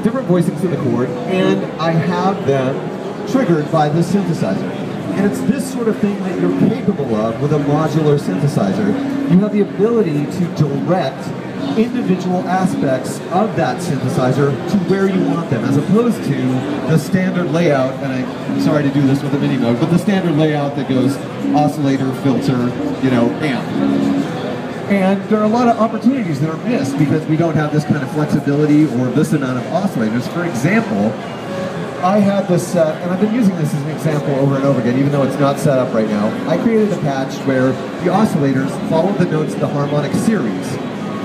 different voicings of the chord, and I have them triggered by this synthesizer. And it's this sort of thing that you're capable of with a modular synthesizer. You have the ability to direct individual aspects of that synthesizer to where you want them, as opposed to the standard layout, and I'm sorry to do this with a mini mode, but the standard layout that goes oscillator, filter, you know, amp. And there are a lot of opportunities that are missed because we don't have this kind of flexibility or this amount of oscillators. For example, I had this set, and I've been using this as an example over and over again, even though it's not set up right now. I created a patch where the oscillators follow the notes of the harmonic series.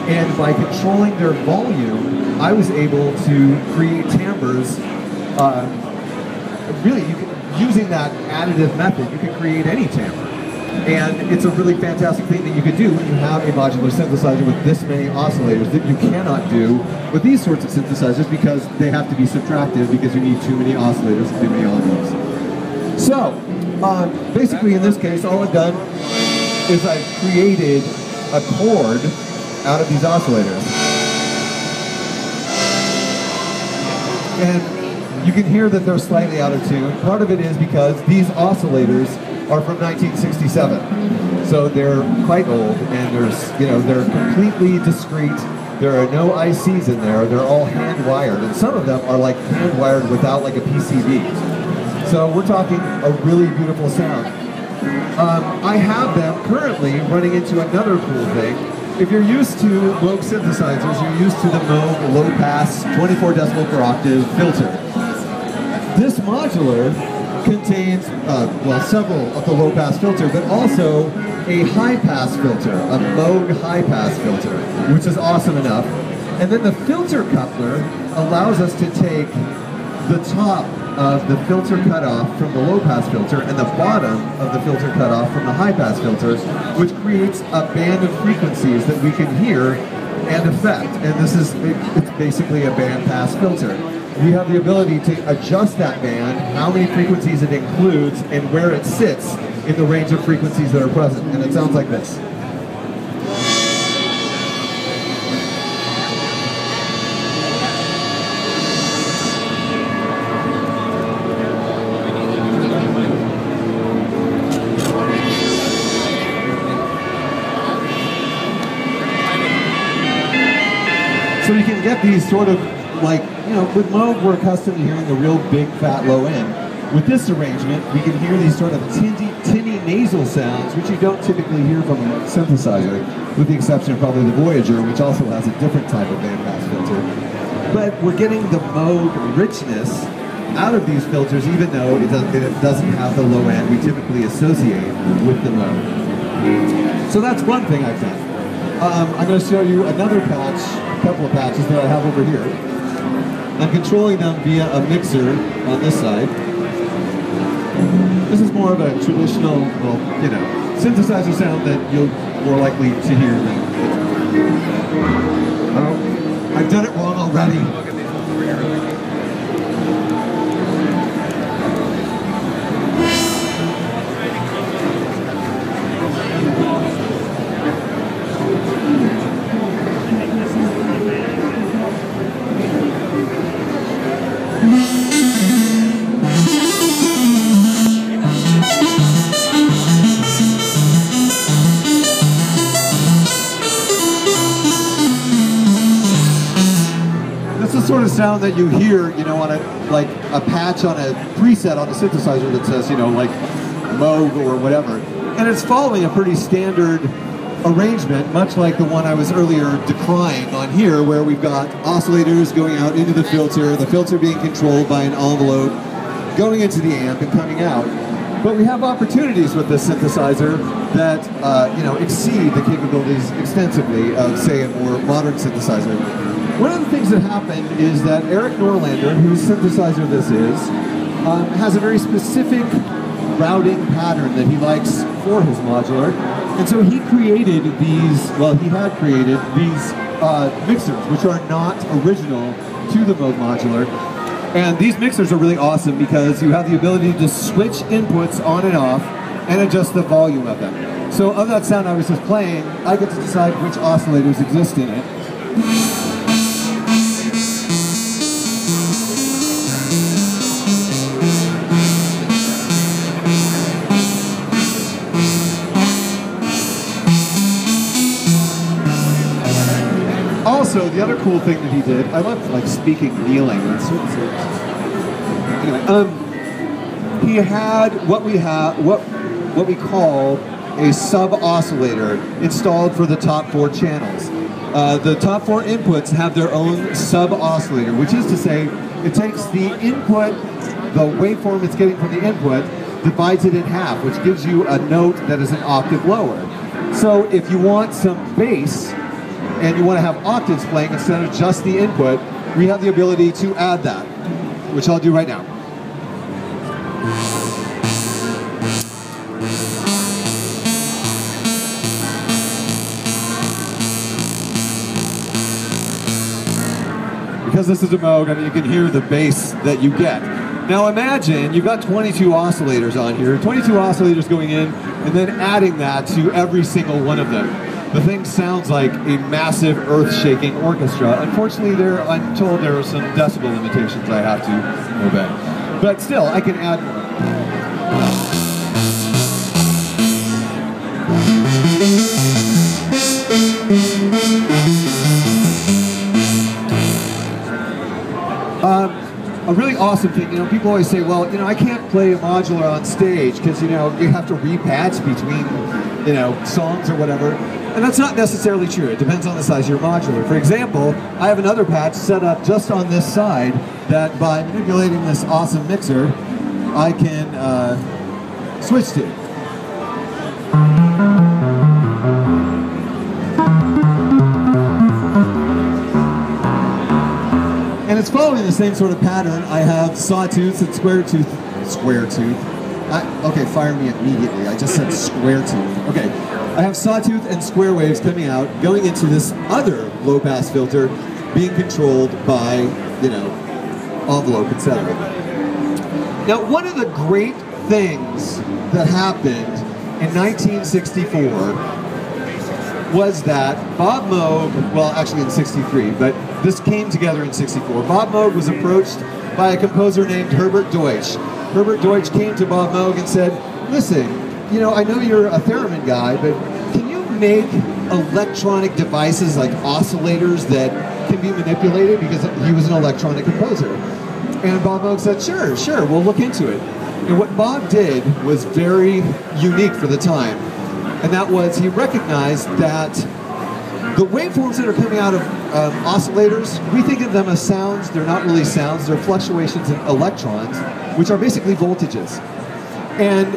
And by controlling their volume, I was able to create timbres. Really, using that additive method, you can create any timbre. And it's a really fantastic thing that you could do when you have a modular synthesizer with this many oscillators that you cannot do with these sorts of synthesizers because they have to be subtractive because you need too many oscillators and too many oscillators. So, basically in this case, all I've done is I've created a chord out of these oscillators. And you can hear that they're slightly out of tune. Part of it is because these oscillators are from 1967. So they're quite old and they're completely discrete. There are no ICs in there. They're all hand wired, and some of them are like hand wired without like a PCB. So we're talking a really beautiful sound. I have them currently running into another cool thing. If you're used to Moog synthesizers, you're used to the Moog low-pass 24 decibel per octave filter. This modular contains, well, several of the low-pass filter, but also a high-pass filter, a Moog high-pass filter, which is awesome enough. And then the filter coupler allows us to take the top of the filter cutoff from the low-pass filter and the bottom of the filter cutoff from the high-pass filter, which creates a band of frequencies that we can hear and affect. And this is, it's basically a band-pass filter. We have the ability to adjust that band, how many frequencies it includes, and where it sits in the range of frequencies that are present. And it sounds like this. So you can get these sort of like, you know, with Moog we're accustomed to hearing the real big fat low end. With this arrangement, we can hear these sort of tinny nasal sounds, which you don't typically hear from a synthesizer, with the exception of probably the Voyager, which also has a different type of bandpass filter. But we're getting the Moog richness out of these filters, even though it doesn't have the low end we typically associate with the Moog. So that's one thing I've done. I'm going to show you another patch, a couple of patches that I have over here. I'm controlling them via a mixer on this side. This is more of a traditional, well, you know, synthesizer sound that you're more likely to hear than. Oh, I've done it wrong already. Sort of sound that you hear, you know, on a patch on a preset on a synthesizer that says, you know, like Moog or whatever, and it's following a pretty standard arrangement, much like the one I was earlier decrying on here, where we've got oscillators going out into the filter being controlled by an envelope, going into the amp and coming out. But we have opportunities with this synthesizer that you know, exceed the capabilities extensively of, say, a more modern synthesizer. One of the things that happened is that Eric Norlander, whose synthesizer this is, has a very specific routing pattern that he likes for his modular. And so he created these, well, he had created these mixers, which are not original to the Moog modular. And these mixers are really awesome because you have the ability to switch inputs on and off and adjust the volume of them. So of that sound I was just playing, I get to decide which oscillators exist in it. the other cool thing that he did, I love like speaking kneeling. Anyway, he had what we call a sub-oscillator installed for the top 4 channels. The top 4 inputs have their own sub-oscillator, which is to say, it takes the input, the waveform it's getting from the input, divides it in half, which gives you a note that is an octave lower. So if you want some bass, and you want to have octaves playing instead of just the input, we have the ability to add that, which I'll do right now. Because this is a Moog, I mean, you can hear the bass that you get. Now imagine you've got 22 oscillators on here, 22 oscillators going in, and then adding that to every single one of them. The thing sounds like a massive earth-shaking orchestra. Unfortunately, I'm told there are some decibel limitations I have to obey. But still, I can add more. A really awesome thing, you know, people always say, well, you know, I can't play a modular on stage because, you know, you have to repatch between, you know, songs or whatever. And that's not necessarily true. It depends on the size of your modular. For example, I have another patch set up just on this side that by manipulating this awesome mixer, I can switch to. And it's following the same sort of pattern. I have sawtooth and square tooth. Okay, fire me immediately. I just said square tooth. Okay, I have sawtooth and square waves coming out, going into this other low-pass filter, being controlled by, you know, envelope, etc. Now, one of the great things that happened in 1964 was that Bob Moog, well, actually in 63, but this came together in 64. Bob Moog was approached by a composer named Herbert Deutsch. Herbert Deutsch came to Bob Moog and said, listen, you know, I know you're a theremin guy, but can you make electronic devices like oscillators that can be manipulated? Because he was an electronic composer. And Bob Moog said, sure, we'll look into it. And what Bob did was very unique for the time. And that was, he recognized that the waveforms that are coming out of oscillators, we think of them as sounds. They're not really sounds. They're fluctuations in electrons, which are basically voltages. And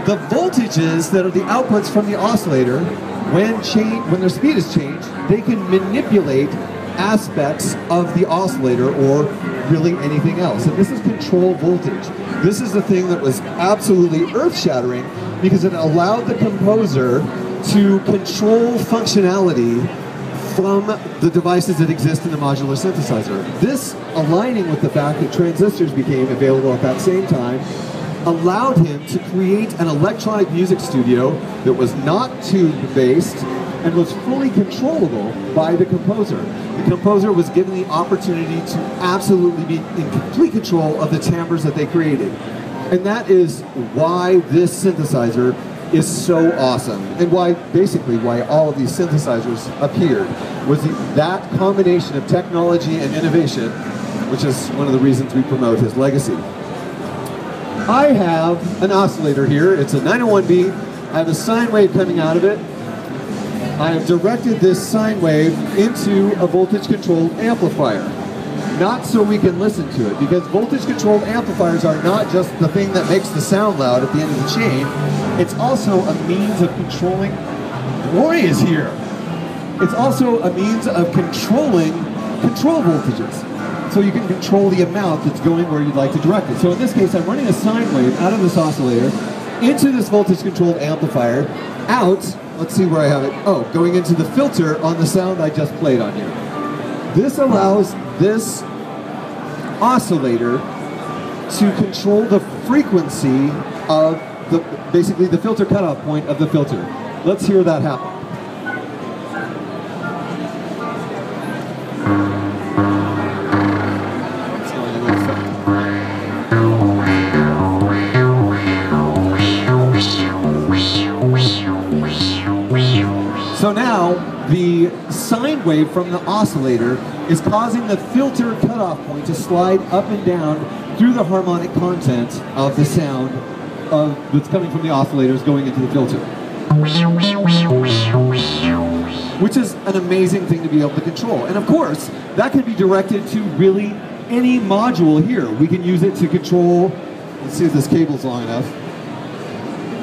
the voltages that are the outputs from the oscillator, when their speed is changed, they can manipulate aspects of the oscillator or really anything else. And this is control voltage. This is the thing that was absolutely earth-shattering because it allowed the composer to control functionality from the devices that exist in the modular synthesizer. This, aligning with the fact that transistors became available at that same time, allowed him to create an electronic music studio that was not tube-based and was fully controllable by the composer. The composer was given the opportunity to absolutely be in complete control of the timbres that they created. And that is why this synthesizer is so awesome, and basically why all of these synthesizers appeared, was that combination of technology and innovation, which is one of the reasons we promote his legacy. I have an oscillator here. It's a 901B. I have a sine wave coming out of it. I have directed this sine wave into a voltage-controlled amplifier. Not so we can listen to it, because voltage-controlled amplifiers are not just the thing that makes the sound loud at the end of the chain. It's also a means of controlling. Roy is here. It's also a means of controlling control voltages. So you can control the amount that's going where you'd like to direct it. So in this case, I'm running a sine wave out of this oscillator into this voltage-controlled amplifier, out, let's see where I have it, going into the filter on the sound I just played on here. This allows this oscillator to control the frequency of basically the filter cutoff point of the filter. Let's hear that happen. So now the sine wave from the oscillator is causing the filter cutoff point to slide up and down through the harmonic content of the sound that's coming from the oscillators going into the filter. Which is an amazing thing to be able to control. And of course, that can be directed to really any module here. We can use it to control, let's see if this cable's long enough.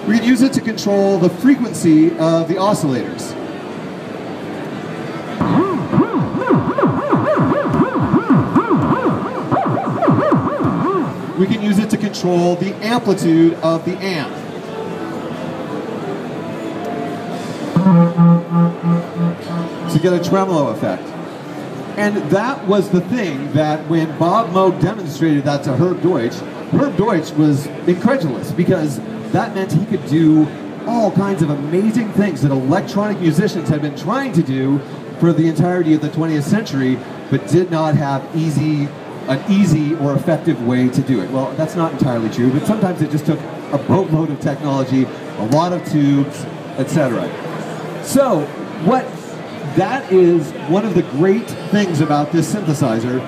We can use it to control the frequency of the oscillators. We can use it to control the amplitude of the amp. To get a tremolo effect. And that was the thing that when Bob Moog demonstrated that to Herb Deutsch was incredulous, because that meant he could do all kinds of amazing things that electronic musicians had been trying to do for the entirety of the 20th century, but did not have an easy or effective way to do it. Well, that's not entirely true, but sometimes it just took a boatload of technology, a lot of tubes, etc. So, that is one of the great things about this synthesizer,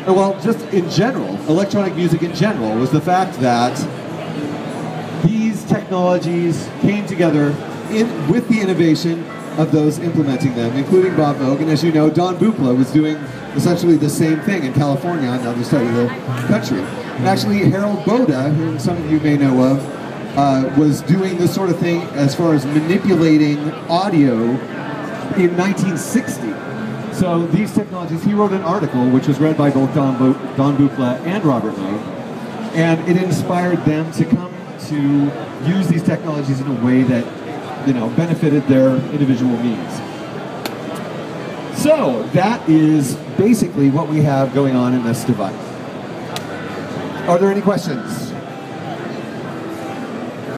well, just in general, electronic music in general, was the fact that these technologies came together with the innovation of those implementing them, including Bob Moog. And as you know, Don Buchla was doing essentially the same thing in California on the other side of the country. And actually, Harold Boda, whom some of you may know of, was doing this sort of thing as far as manipulating audio in 1960. So these technologies, he wrote an article which was read by both Don Buchla and Robert Moog, and it inspired them to come to use these technologies in a way that, you know, benefited their individual needs. So that is basically what we have going on in this device. Are there any questions?